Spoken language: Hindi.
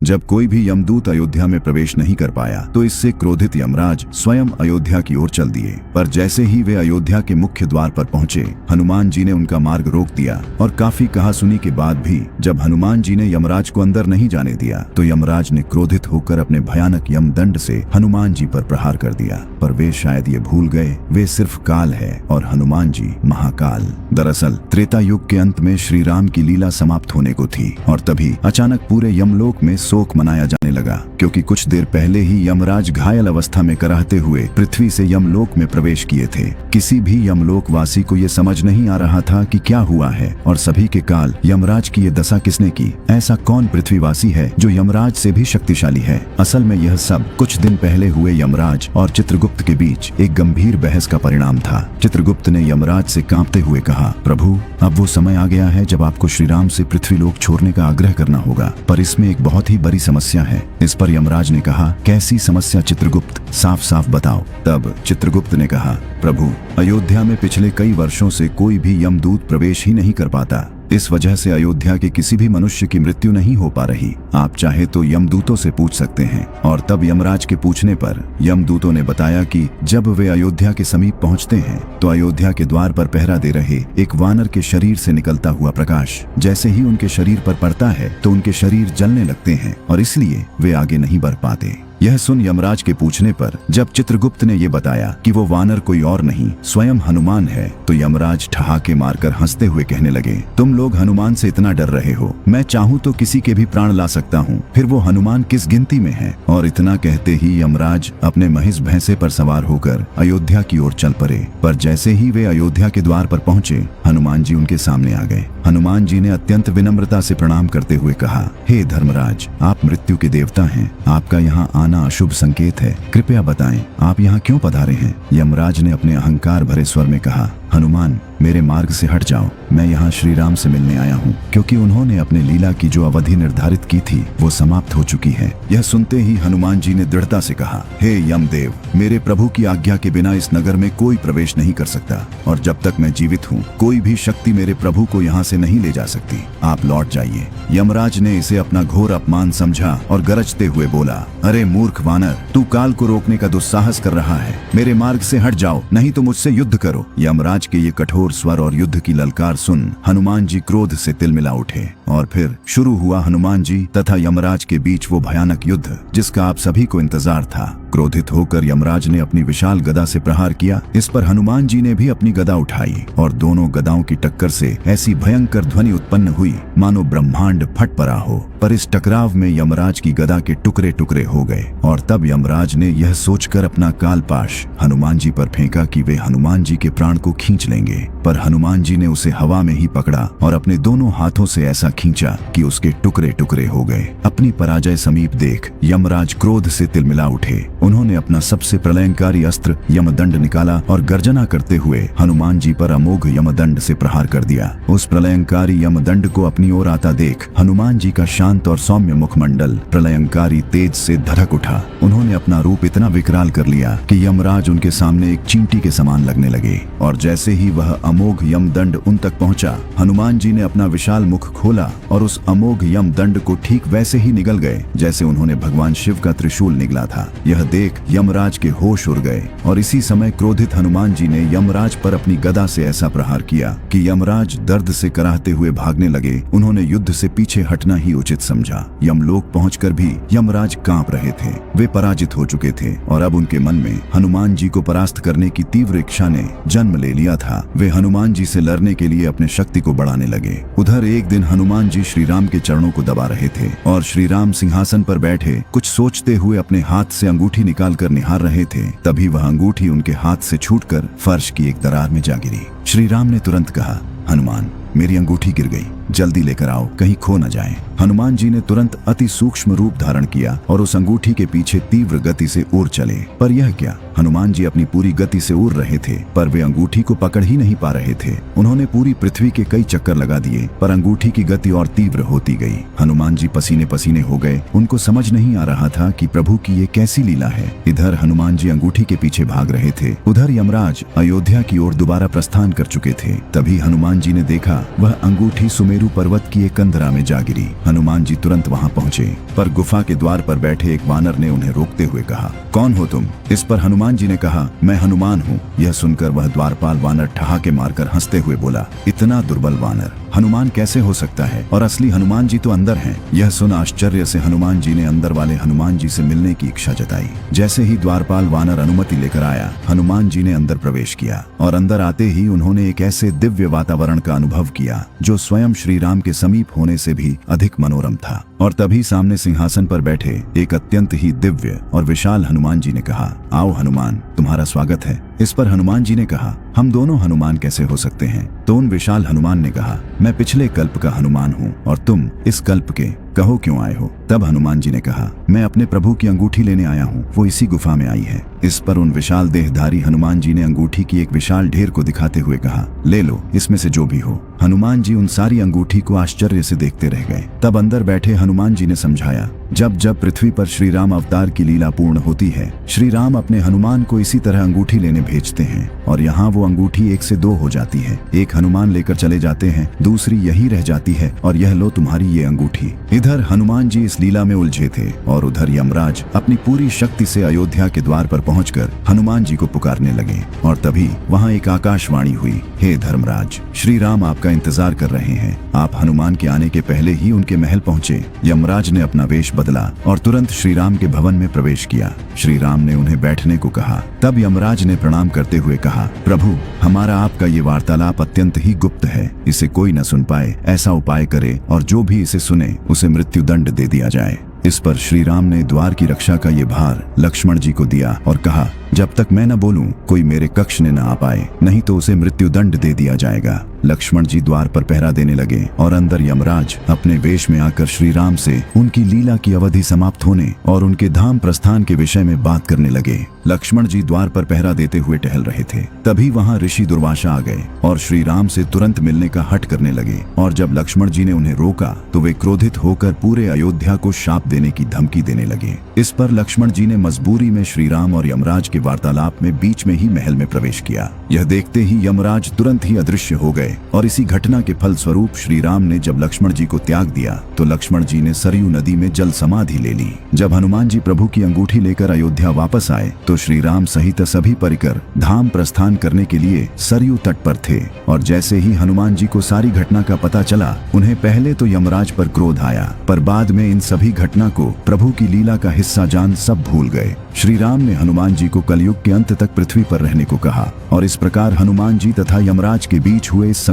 जब कोई भी यमदूत अयोध्या में प्रवेश नहीं कर पाया तो इससे क्रोधित यमराज स्वयं अयोध्या की ओर चल दिए। पर जैसे ही वे अयोध्या के मुख्य द्वार पर पहुंचे, हनुमान जी ने उनका मार्ग रोक दिया और काफी कहासुनी के बाद भी जब हनुमान जी ने यमराज को अंदर नहीं जाने दिया तो यमराज ने क्रोधित होकर अपने भयानक यमदंड से हनुमान जी पर प्रहार कर दिया। पर वे शायद ये भूल गए वे सिर्फ काल है और हनुमान जी महाकाल। दरअसल त्रेता युग के अंत में श्री राम की लीला समाप्त होने को थी और तभी अचानक पूरे यमलोक में शोक मनाया जाने लगा, क्योंकि कुछ देर पहले ही यमराज घायल अवस्था में कराहते हुए पृथ्वी से यमलोक में प्रवेश किए थे। किसी भी यमलोक वासी को ये समझ नहीं आ रहा था कि क्या हुआ है और सभी के काल यमराज की ये दशा किसने की। ऐसा कौन पृथ्वीवासी है जो यमराज से भी शक्तिशाली है। असल में यह सब कुछ दिन पहले हुए यमराज और चित्रगुप्त के बीच एक गंभीर बहस का परिणाम था। चित्रगुप्त ने यमराज से कांपते हुए कहा, प्रभु अब वो समय आ गया है जब आपको श्री राम से पृथ्वीलोक छोड़ने का आग्रह करना होगा, पर इसमें एक बहुत ही बड़ी समस्या है। इस पर यमराज ने कहा, कैसी समस्या चित्रगुप्त, साफ साफ बताओ। तब चित्रगुप्त ने कहा, प्रभु अयोध्या में पिछले कई वर्षों से कोई भी यमदूत प्रवेश ही नहीं कर पाता। इस वजह से अयोध्या के किसी भी मनुष्य की मृत्यु नहीं हो पा रही। आप चाहे तो यमदूतों से पूछ सकते हैं। और तब यमराज के पूछने पर यमदूतों ने बताया कि जब वे अयोध्या के समीप पहुंचते हैं तो अयोध्या के द्वार पर पहरा दे रहे एक वानर के शरीर से निकलता हुआ प्रकाश जैसे ही उनके शरीर पर पड़ता है तो उनके शरीर जलने लगते हैं और इसलिए वे आगे नहीं बढ़ पाते। यह सुन यमराज के पूछने पर जब चित्रगुप्त ने यह बताया कि वो वानर कोई और नहीं स्वयं हनुमान है तो यमराज ठहाके मारकर हंसते हुए कहने लगे, तुम लोग हनुमान से इतना डर रहे हो, मैं चाहूं तो किसी के भी प्राण ला सकता हूं, फिर वो हनुमान किस गिनती में है। और इतना कहते ही यमराज अपने महिष भैंसे पर सवार होकर अयोध्या की ओर चल पड़े। पर जैसे ही वे अयोध्या के द्वार पर पहुंचे, हनुमान जी उनके सामने आ गए। हनुमान जी ने अत्यंत विनम्रता से प्रणाम करते हुए कहा, हे धर्मराज, आप मृत्यु के देवता हैं, आपका यहाँ आना अशुभ संकेत है, कृपया बताएं आप यहाँ क्यों पधारे हैं। यमराज ने अपने अहंकार भरे स्वर में कहा, हनुमान मेरे मार्ग से हट जाओ, मैं यहाँ श्री राम से मिलने आया हूँ, क्योंकि उन्होंने अपने लीला की जो अवधि निर्धारित की थी वो समाप्त हो चुकी है। यह सुनते ही हनुमान जी ने दृढ़ता से कहा, हे यमदेव, मेरे प्रभु की आज्ञा के बिना इस नगर में कोई प्रवेश नहीं कर सकता और जब तक मैं जीवित हूँ कोई भी शक्ति मेरे प्रभु को यहाँ से नहीं ले जा सकती, आप लौट जाइए। यमराज ने इसे अपना घोर अपमान समझा और गरजते हुए बोला, अरे मूर्ख वानर, तू काल को रोकने का दुस्साहस कर रहा है, मेरे मार्ग से हट जाओ नहीं तो मुझसे युद्ध करो। यमराज के ये कठोर स्वर और युद्ध की ललकार सुन हनुमान जी क्रोध से तिलमिला उठे और फिर शुरू हुआ हनुमान जी तथा यमराज के बीच वो भयानक युद्ध जिसका आप सभी को इंतजार था। क्रोधित होकर यमराज ने अपनी विशाल गदा से प्रहार किया। इस पर हनुमान जी ने भी अपनी गदा उठाई और दोनों गदाओं की टक्कर से ऐसी भयंकर ध्वनि उत्पन्न हुई मानो ब्रह्मांड फट पड़ा हो। पर इस टकराव में यमराज की गदा के टुकड़े टुकड़े हो गए और तब यमराज ने यह सोचकर अपना कालपाश हनुमान जी पर फेंका कि वे हनुमान जी के प्राण को खींच लेंगे। पर हनुमान जी ने उसे हवा में ही पकड़ा और अपने दोनों हाथों से ऐसा खींचा कि उसके टुकड़े टुकड़े हो गए। अपनी पराजय समीप देख यमराज क्रोध से तिलमिला उठे। उन्होंने अपना सबसे प्रलयंकारी अस्त्र यमदंड निकाला और गर्जना करते हुए हनुमान जी पर अमोघ यमदंड से प्रहार कर दिया। उस प्रलयंकारी यमदंड को अपनी ओर आता देख हनुमान जी का शांत और सौम्य मुखमंडल प्रलयंकारी तेज से धधक उठा। उन्होंने अपना रूप इतना विकराल कर लिया कि यमराज उनके सामने एक चींटी के समान लगने लगे और जैसे ही वह अमोघ यमदंड उन तक पहुंचा, हनुमान जी ने अपना विशाल मुख खोला और उस अमोघ यमदंड को ठीक वैसे ही निगल गए जैसे उन्होंने भगवान शिव का त्रिशूल निगला था। यह देख यमराज के होश उड़ गए और इसी समय क्रोधित हनुमान जी ने यमराज पर अपनी गदा से ऐसा प्रहार किया कि यमराज दर्द से कराहते हुए भागने लगे। उन्होंने युद्ध से पीछे हटना ही उचित समझा। यमलोक पहुंचकर भी यमराज कांप रहे थे, वे पराजित हो चुके थे और अब उनके मन में हनुमान जी को परास्त करने की तीव्र इच्छा ने जन्म ले लिया था। वे हनुमान जी से लड़ने के लिए अपने शक्ति को बढ़ाने लगे। उधर एक दिन हनुमान जी श्री राम के चरणों को दबा रहे थे और श्री राम सिंहासन पर बैठे कुछ सोचते हुए अपने हाथ से अंगूठी निकाल कर निहार रहे थे। तभी वह अंगूठी उनके हाथ से छूटकर फर्श की एक दरार में जा गिरी। श्री राम ने तुरंत कहा, हनुमान मेरी अंगूठी गिर गई, जल्दी लेकर आओ कहीं खो न जाए। हनुमान जी ने तुरंत अति सूक्ष्म रूप धारण किया और उस अंगूठी के पीछे तीव्र गति से उड़ चले। पर यह क्या, हनुमान जी अपनी पूरी गति से उड़ रहे थे पर वे अंगूठी को पकड़ ही नहीं पा रहे थे। उन्होंने पूरी पृथ्वी के कई चक्कर लगा दिए पर अंगूठी की गति और तीव्र होती गई। हनुमान जी पसीने पसीने हो गए। उनको समझ नहीं आ रहा था कि प्रभु की ये कैसी लीला है। इधर हनुमान जी अंगूठी के पीछे भाग रहे थे, उधर यमराज अयोध्या की ओर दोबारा प्रस्थान कर चुके थे। तभी हनुमान जी ने देखा वह अंगूठी सुमेरु सुमेरु पर्वत की एक कंदरा में जा गिरी। हनुमान जी तुरंत वहां पहुंचे, पर गुफा के द्वार पर बैठे एक वानर ने उन्हें रोकते हुए कहा, कौन हो तुम? इस पर हनुमान जी ने कहा, मैं हनुमान हूँ। यह सुनकर वह द्वारपाल वानर ठहाके मारकर हंसते हुए बोला, इतना दुर्बल वानर हनुमान कैसे हो सकता है? और असली हनुमान जी तो अंदर हैं। यह सुन आश्चर्य से हनुमान जी ने अंदर वाले हनुमान जी से मिलने की इच्छा जताई। जैसे ही द्वारपाल वानर अनुमति लेकर आया, हनुमान जी ने अंदर प्रवेश किया और अंदर आते ही उन्होंने एक ऐसे दिव्य वातावरण का अनुभव किया जो स्वयं श्री राम के समीप होने से भी अधिक मनोरम था। और तभी सामने सिंहासन पर बैठे एक अत्यंत ही दिव्य और विशाल हनुमान जी ने कहा, आओ हनुमान, तुम्हारा स्वागत है। इस पर हनुमान जी ने कहा, हम दोनों हनुमान कैसे हो सकते हैं? तो उन विशाल हनुमान ने कहा, मैं पिछले कल्प का हनुमान हूँ और तुम इस कल्प के, कहो क्यों आए हो? तब हनुमान जी ने कहा, मैं अपने प्रभु की अंगूठी लेने आया हूँ, वो इसी गुफा में आई है। इस पर उन विशाल देहधारी हनुमान जी ने अंगूठी की एक विशाल ढेर को दिखाते हुए कहा, ले लो, इसमें से जो भी हो। हनुमान जी उन सारी अंगूठी को आश्चर्य से देखते रह गए। तब अंदर बैठे हनुमान जी ने समझाया, जब जब पृथ्वी पर श्री राम अवतार की लीला पूर्ण होती है, श्री राम अपने हनुमान को इसी तरह अंगूठी लेने भेजते हैं और यहाँ वो अंगूठी 1 से 2 हो जाती है। एक हनुमान लेकर चले जाते हैं, दूसरी यही रह जाती है और यह लो तुम्हारी ये अंगूठी। इधर हनुमान जी इस लीला में उलझे थे और उधर यमराज अपनी पूरी शक्ति से अयोध्या के द्वार पर पहुंचकर हनुमान जी को पुकारने लगे। और तभी वहाँ एक आकाशवाणी हुई, हे धर्मराज, श्री राम आपका इंतजार कर रहे हैं। आप हनुमान के आने के पहले ही उनके महल पहुंचे। यमराज ने अपना वेश बदला और तुरंत श्री राम के भवन में प्रवेश किया। श्री राम ने उन्हें बैठने को कहा। तब यमराज ने प्रणाम करते हुए कहा, प्रभु, हमारा आपका ये वार्तालाप अत्यंत ही गुप्त है, इसे कोई न सुन पाए, ऐसा उपाय करे और जो भी इसे सुने उसे मृत्यु दंड दे दिया जाए। इस पर श्री राम ने द्वार की रक्षा का ये भार लक्ष्मण जी को दिया और कहा, जब तक मैं न बोलूं कोई मेरे कक्ष में न आ पाए, नहीं तो उसे मृत्यु दंड दे दिया जाएगा। लक्ष्मण जी द्वार पर पहरा देने लगे और अंदर यमराज अपने वेश में आकर श्री राम से उनकी लीला की अवधि समाप्त होने और उनके धाम प्रस्थान के विषय में बात करने लगे। लक्ष्मण जी द्वार पर पहरा देते हुए टहल रहे थे। तभी वहाँ ऋषि दुर्वासा आ गए और श्री राम से तुरंत मिलने का हठ करने लगे। और जब लक्ष्मण जी ने उन्हें रोका तो वे क्रोधित होकर पूरे अयोध्या को शाप देने की धमकी देने लगे। इस पर लक्ष्मण जी ने मजबूरी में श्री राम और यमराज के वार्तालाप में बीच में ही महल में प्रवेश किया। यह देखते ही यमराज तुरंत ही अदृश्य हो गए और इसी घटना के फल स्वरूप श्री राम ने जब लक्ष्मण जी को त्याग दिया तो लक्ष्मण जी ने सरयू नदी में जल समाधि ले ली। जब हनुमान जी प्रभु की अंगूठी लेकर अयोध्या वापस आए तो श्री राम सहित सभी परिकर धाम प्रस्थान करने के लिए सरयू तट पर थे। और जैसे ही हनुमान जी को सारी घटना का पता चला, उन्हें पहले तो यमराज पर क्रोध आया, पर बाद में इन सभी घटना को प्रभु की लीला का हिस्सा जान सब भूल गए। श्री राम ने हनुमान जी को कलयुग के अंत तक पृथ्वी पर रहने को कहा और इस प्रकार हनुमान जी तथा यमराज के बीच हुए इस